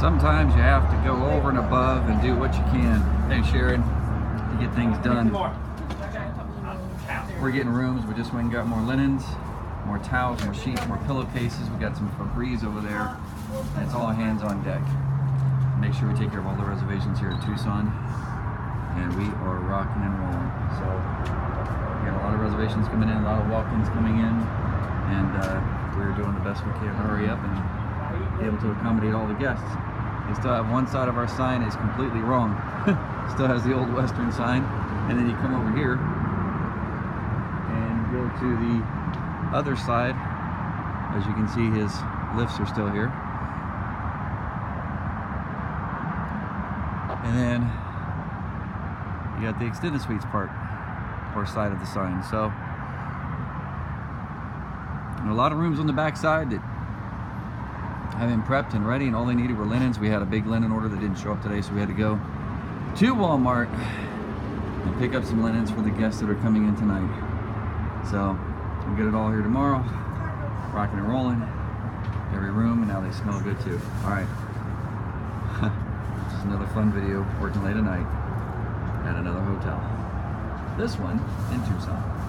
Sometimes you have to go over and above and do what you can. Hey Sharon, to get things done. We're getting rooms. We just went and got more linens, more towels, more sheets, more pillowcases. We got some Febreze over there. And it's all hands on deck. Make sure we take care of all the reservations here at Tucson. And we are rocking and rolling. So we got a lot of reservations coming in, a lot of walk-ins coming in. And we're doing the best we can to hurry up and be able to accommodate all the guests. We still have one side of our sign is completely wrong. Still has the old Western sign. And then you come over here and go to the other side. As you can see, his lifts are still here. And then you got the extended suites part or side of the sign. So a lot of rooms on the back side that have been prepped and ready, and all they needed were linens. We had a big linen order that didn't show up today, so we had to go to Walmart and pick up some linens for the guests that are coming in tonight. So we'll get it all here tomorrow, rocking and rolling, every room, and now they smell good too. All right, this is another fun video, working late at night at another hotel. This one in Tucson.